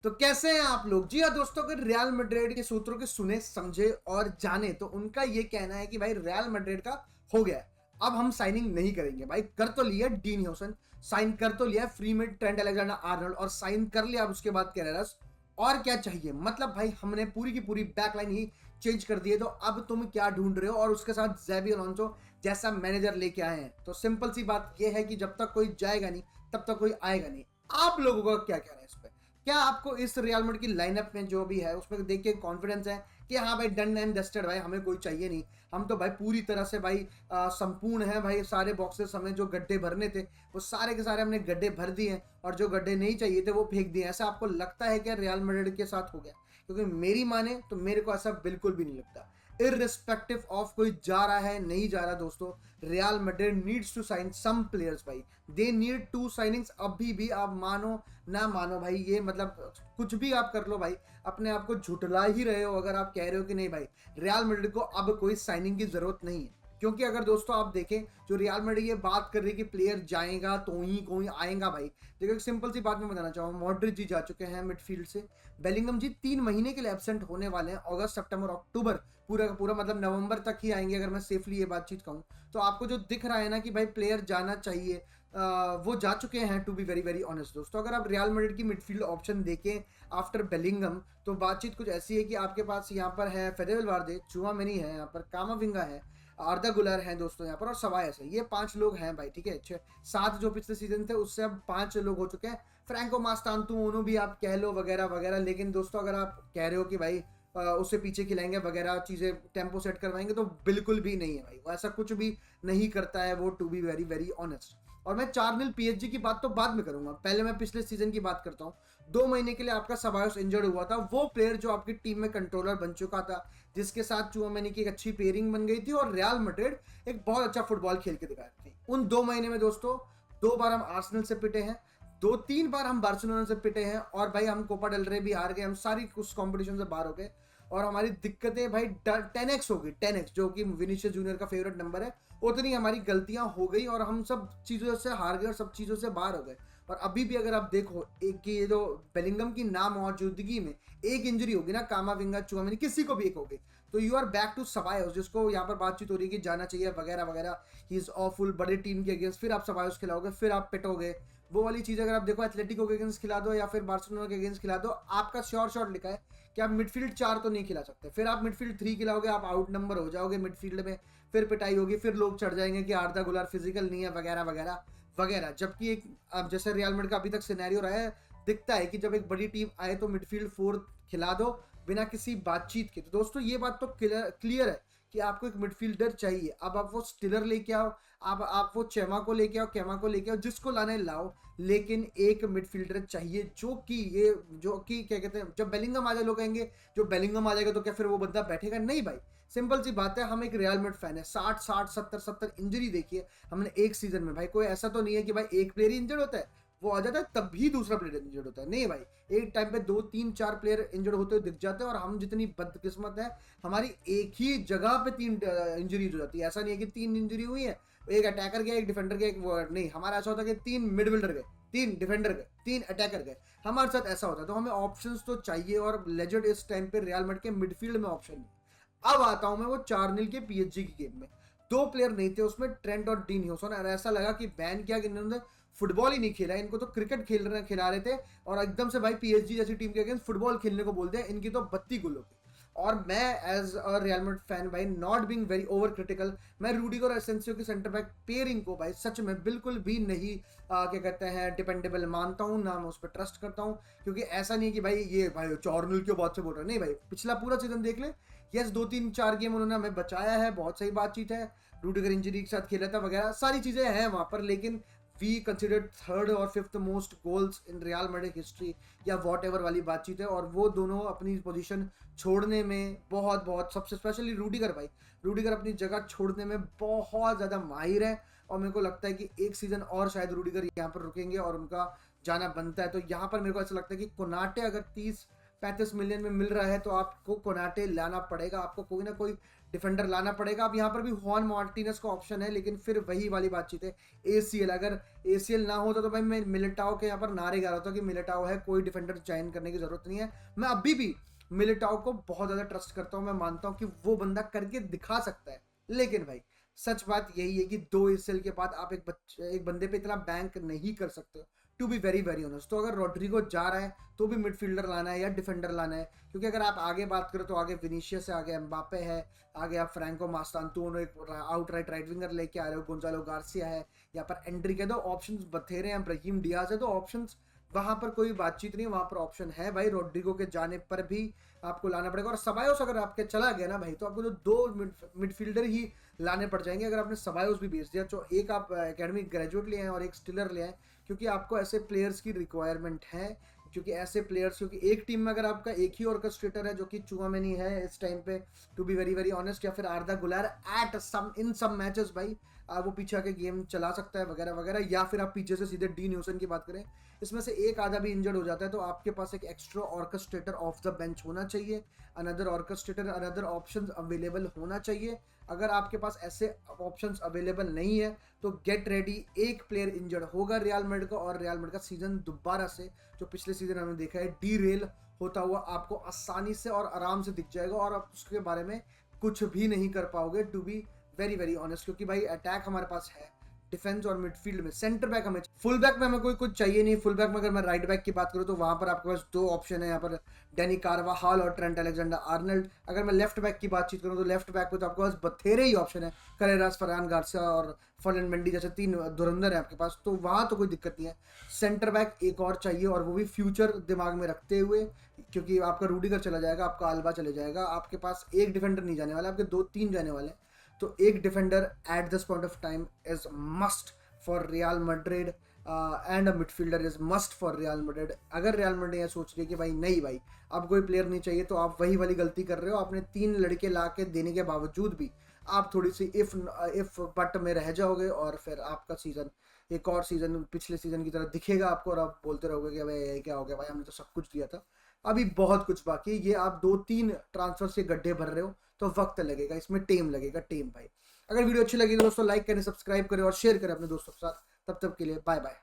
तो कैसे हैं आप लोग। जी हाँ दोस्तों, अगर रियल मैड्रिड के सूत्रों के सुने समझे और जाने तो उनका ये कहना है कि भाई रियल मैड्रिड का हो गया है, अब हम साइनिंग नहीं करेंगे। भाई कर तो लिया डीन ह्यूसन, साइन कर तो लिया फ्री में ट्रेंट अलेक्जेंडर आर्नल्ड और साइन कर लिया अब उसके बाद कैरेरास। और क्या चाहिए, मतलब भाई हमने पूरी की पूरी बैकलाइन ही चेंज कर दी है, तो अब तुम क्या ढूंढ रहे हो। और उसके साथ ज़ाबी अलोंसो जैसा मैनेजर लेके आए हैं। तो सिंपल सी बात यह है कि जब तक कोई जाएगा नहीं तब तक कोई आएगा नहीं। आप लोगों का क्या कहना है इस पर? क्या आपको इस रियल मैड्रिड की लाइनअप में जो भी है उसमें देख के कॉन्फिडेंस है कि हाँ भाई डन एंड डस्टेड, भाई हमें कोई चाहिए नहीं, हम तो भाई पूरी तरह से भाई संपूर्ण है भाई। सारे बॉक्सेस हमें जो गड्ढे भरने थे वो सारे के सारे हमने गड्ढे भर दिए हैं और जो गड्ढे नहीं चाहिए थे वो फेंक दिए। ऐसा आपको लगता है कि रियल मैड्रिड के साथ हो गया? क्योंकि मेरी माने तो मेरे को ऐसा बिल्कुल भी नहीं लगता। इररिस्पेक्टिव ऑफ कोई जा रहा है नहीं जा रहा दोस्तों, Real Madrid needs to sign some players भाई। They need to signings. अभी भी आप मानो ना मानो भाई, ये मतलब कुछ भी आप कर लो भाई, अपने आप को झुटला ही रहे हो अगर आप कह रहे हो कि नहीं भाई रियल मैड्रिड को अब कोई साइनिंग की जरूरत नहीं है। क्योंकि अगर दोस्तों आप देखें, जो रियल मैड्रिड ये बात कर रही है कि प्लेयर जाएगा तो ही कोई आएगा भाई। देखो एक सिंपल सी बात मैं बताना चाहूँ, मॉड्रिच जी जा चुके हैं मिडफील्ड से, बेलिंगम जी 3 महीने के लिए एब्सेंट होने वाले हैं, अगस्त सितंबर अक्टूबर पूरा का पूरा, मतलब नवंबर तक ही आएंगे अगर मैं सेफली ये बातचीत कहूँ। तो आपको जो दिख रहा है ना कि भाई प्लेयर जाना चाहिए, वो जा चुके हैं। To be very very honest दोस्तों, अगर आप रियल मैड्रिड की मिडफील्ड ऑप्शन देखें आफ्टर बेलिंगम तो बातचीत कुछ ऐसी है कि आपके पास यहाँ पर है फेडे वाल्वेर्दे, चुआमेनी है, यहाँ पर कामाविंगा है, आर्दा गुलर हैं दोस्तों यहाँ पर, और सवायस है। ये 5 लोग हैं भाई, ठीक है। 6 7 जो पिछले सीजन थे उससे अब 5 लोग हो चुके हैं। फ्रैंको मास्तांतु ओनो भी आप कह लो वगैरह वगैरह। लेकिन दोस्तों अगर आप कह रहे हो कि भाई उससे पीछे खिलाएंगे वगैरह चीज़ें, टेम्पो सेट करवाएंगे, तो बिल्कुल भी नहीं है भाई, वो ऐसा कुछ भी नहीं करता है वो, to be very very honest. और मैं 4-0 पीएसजी की बात तो बाद में करूंगा, पहले मैं पिछले सीजन की बात करता हूँ। 2 महीने के लिए आपका सबायोस इंजर्ड हुआ था, वो प्लेयर जो आपकी टीम में कंट्रोलर बन चुका था, जिसके साथ चुआमेनी की एक अच्छी पेयरिंग बन गई थी और रियल मैड्रिड एक बहुत अच्छा फुटबॉल खेल के दिखाई थी। उन 2 महीने में दोस्तों 2 बार हम आर्सेनल से पिटे हैं, 2-3 बार हम बार्सिलोना से पिटे हैं, और भाई हम कोपा डेल रे भी हार गए, हम सारी उस कंपटीशन से बाहर हो गए। और हमारी दिक्कतें भाई 10x हो गई, 10x, जो कि विनीशियस जूनियर का फेवरेट नंबर है। उतनी हमारी गलतियां हो गई और हम सब चीज़ों से हार गए और सब चीज़ों से बाहर हो गए। और अभी भी अगर आप देखो एक कि ये जो बेलिंगम की ना मौजूदगी में एक इंजरी होगी ना, कामाविंगा चुआमेनी किसी को भी एक होगी, तो you are back to Ceballos, जिसको यहाँ पर बातचीत हो रही है कि जाना चाहिए वगैरह वगैरह, ही इज ऑफुल बड़े टीम के अगेंस्ट, फिर आप सबायोस खिलाओगे, फिर आप पिटोगे। वो वाली चीज़ अगर आप देखो एथलेटिको के अगेंस्ट खिला दो या फिर बार्सिलोना के अगेंस्ट खिला दो, आपका श्योर शॉट लिखा है कि आप मिडफील्ड 4 तो नहीं खिला सकते। फिर आप मिडफील्ड 3 खिलाओगे, आप आउट नंबर हो जाओगे मिडफील्ड में, फिर पिटाई होगी, फिर लोग चढ़ जाएंगे कि आर्दा गुलार फिजिकल नहीं है वगैरह वगैरह वगैरह। जबकि एक अब जैसे रियल मैड्रिड का अभी तक सिनेरियो रहा है, दिखता है कि जब एक बड़ी टीम आए तो मिडफील्ड 4 खिला दो बिना किसी बातचीत के। तो दोस्तों ये बात तो क्लियर है कि आपको एक मिडफील्डर चाहिए। अब आप वो स्टिलर लेके आओ, आप वो चेमा को लेके आओ, केमा को लेके आओ, जिसको लाने लाओ, लेकिन एक मिडफील्डर चाहिए जो कि ये जो कि क्या कहते हैं, जब बेलिंगम आ जाए लोग कहेंगे जो बेलिंगम आ जाएगा तो क्या फिर वो बंदा बैठेगा? नहीं भाई, सिंपल सी बात है, हम एक रियल मैड्रिड फैन है। 60 70 70 इंजरी देखिए हमने एक सीजन में भाई। कोई ऐसा तो नहीं है कि भाई एक प्लेयर ही इंजर्ड होता है, वो आ जाता है तब भी दूसरा प्लेयर इंजर्ड होता है। नहीं भाई, एक टाइम पे 2 3 4 प्लेयर इंजर्ड होते हुए दिख जाते हैं, और हम जितनी बदकिस्मत है हमारी एक ही जगह पे 3 इंजरीज हो जाती है। ऐसा नहीं है कि 3 इंजरी हुई है, एक अटैकर गया, एक डिफेंडर गया, एक नहीं, हमारा ऐसा होता है कि 3 मिडफील्डर गए, 3 डिफेंडर गए, 3 अटैकर गए, हमारे साथ ऐसा होता है। तो हमें ऑप्शंस तो चाहिए, और लेजेंड इस टाइम पे रियल मैड्रिड के मिडफील्ड में ऑप्शन नहीं। अब आता हूं मैं वो 4-0 के पीएसजी की गेम में, 2 प्लेयर नहीं थे उसमें, ट्रेंट और डीन ह्यूसन, और ऐसा लगा कि बैन किया कि इन्होंने फुटबॉल ही नहीं खेला, इनको तो क्रिकेट खिला रहे थे, और एकदम से भाई पीएसजी जैसी टीम के अगेंस्ट फुटबॉल खेलने को बोलते हैं, इनकी तो बत्ती गुल होगी। और मैं as a Real Madrid fan भाई, not being very over critical, मैं रूडिगर और एसेंसियो की सेंटर बैक पेयरिंग को भाई सच में बिल्कुल भी नहीं क्या कहते हैं डिपेंडेबल मानता हूँ, ना मैं उस पर ट्रस्ट करता हूँ। क्योंकि ऐसा नहीं कि भाई ये भाई 4-0 क्यों बात से बोल रहे हैं, नहीं भाई, पिछला पूरा सीजन देख ले, यस 2 3 4 गेम उन्होंने हमें बचाया है, बहुत सही बातचीत है, रूडिगर इंजरी के साथ खेला था वगैरह सारी चीजें हैं वहां पर। लेकिन वी कंसिडर्ड 3rd और 5th most goals in real Madrid history या वॉट एवर वाली बातचीत है। और वो दोनों अपनी पोजीशन छोड़ने में बहुत बहुत, सबसे स्पेशली रूडिगर भाई, रूडिगर अपनी जगह छोड़ने में बहुत ज़्यादा माहिर है। और मेरे को लगता है कि एक सीज़न और शायद रूडिगर यहाँ पर रुकेंगे और उनका जाना बनता है। तो यहाँ पर मेरे को ऐसा लगता है कि कोनाटे अगर 30 35 मिलियन में मिल रहा है तो आपको कोनाटे लाना पड़ेगा, आपको कोई ना कोई डिफेंडर लाना पड़ेगा। अब यहाँ पर भी हुआन मार्टिनेज का ऑप्शन है, लेकिन फिर वही वाली बातचीत है, एसीएल, अगर एसीएल ना होता तो भाई मैं मिलिटाओ के यहाँ पर नारे गा रहा था कि मिलिटाओ है, कोई डिफेंडर ज्वाइन करने की जरूरत नहीं है। मैं अभी भी मिलिटाओ को बहुत ज़्यादा ट्रस्ट करता हूँ, मैं मानता हूँ कि वो बंदा करके दिखा सकता है, लेकिन भाई सच बात यही है कि 2 एसीएल के बाद आप एक बंदे पे इतना बैंक नहीं कर सकते, to be very very honest. तो अगर रोड्रिगो जा रहा है तो भी मिडफील्डर लाना है या डिफेंडर लाना है, क्योंकि अगर आप आगे बात करें तो आगे विनीशियस है, आगे एम्बापे है, आगे आप फ्रैंको मास्तांतुनो एक आउट राइट विंगर लेके आ रहे हो, गोंजालो गार्सिया है, यहाँ पर एंड्रिक है, तो ऑप्शन बथेरे हैं, ब्राहिम डियाज है, तो ऑप्शन वहां पर कोई बातचीत नहीं, वहां पर ऑप्शन है भाई। रोड्रिगो के जाने पर भी आपको लाना पड़ेगा, और सबायोस अगर आपके चला गया ना भाई तो आपको तो 2 मिडफील्डर ही लाने पड़ जाएंगे। अगर आपने सबायोस भी बेच दिया तो एक आप एकेडमी ग्रेजुएट ले आए और एक स्टिलर ले आए, क्योंकि आपको ऐसे प्लेयर्स की रिक्वायरमेंट है, क्योंकि ऐसे प्लेयर्स, क्योंकि एक टीम में अगर आपका एक ही ऑर्केस्ट्रेटर है जो कि चुआमेनी है इस टाइम पे, to be very very honest, या फिर आर्दा गुलर at some in some matches भाई वो पीछे आके गेम चला सकता है वगैरह वगैरह, या फिर आप पीछे से सीधे डीन ह्यूसन की बात करें, इसमें से एक आधा भी इंजर्ड हो जाता है तो आपके पास एक extra orchestrator of the bench होना चाहिए, another orchestrator, another options available होना चाहिए। अगर आपके पास ऐसे ऑप्शंस अवेलेबल नहीं है तो गेट रेडी, एक प्लेयर इंजर्ड होगा रियल मैड्रिड का, और रियल मैड्रिड का सीजन दोबारा से जो पिछले सीजन हमने देखा है डी रेल होता हुआ आपको आसानी से और आराम से दिख जाएगा, और आप उसके बारे में कुछ भी नहीं कर पाओगे, to be very very honest. क्योंकि भाई अटैक हमारे पास है, डिफेंस और मिडफील्ड में, सेंटर बैक हमें, फुल बैक में हमें कोई कुछ चाहिए नहीं। फुल बैक में अगर मैं राइट बैक की बात करूं तो वहां पर आपके पास 2 ऑप्शन है, यहाँ पर डैनी कार्वाहाल और ट्रेंट अलेक्जेंडर आर्नल्ड। अगर मैं लेफ्ट बैक की बातचीत करूं तो लेफ्ट बैक पे तो आपके पास बथेरे ही ऑप्शन है, करेरास, फरहान गार्सिया और फर्नैंड मेंडी जैसे 3 धुरंधर है आपके पास, तो वहां तो कोई दिक्कत नहीं है। सेंटर बैक एक और चाहिए, और वो भी फ्यूचर दिमाग में रखते हुए, क्योंकि आपका रूडिगर चला जाएगा, आपका अल्बा चले जाएगा, आपके पास एक डिफेंडर नहीं जाने वाला, आपके 2-3 जाने वाले, तो एक defender at this point of time is must for real Madrid, and a midfielder is must for real Madrid. अगर रियल मैड्रिड ये सोच रही है कि भाई नहीं भाई अब कोई प्लेयर नहीं चाहिए, तो आप वही वाली गलती कर रहे हो। आपने 3 लड़के ला के देने के बावजूद भी आप थोड़ी सी इफ बट में रह जाओगे, और फिर आपका सीजन एक और सीजन पिछले सीजन की तरह दिखेगा आपको, और आप बोलते रहोगे कि भाई ये क्या हो गया भाई, हमने तो सब कुछ दिया था। अभी बहुत कुछ बाकी है, ये आप 2-3 ट्रांसफर से गड्ढे भर रहे हो तो वक्त लगेगा, इसमें टेम लगेगा, टेम भाई। अगर वीडियो अच्छी लगी तो दोस्तों लाइक करें, सब्सक्राइब करें और शेयर करें अपने दोस्तों के साथ। तब तक के लिए बाय बाय।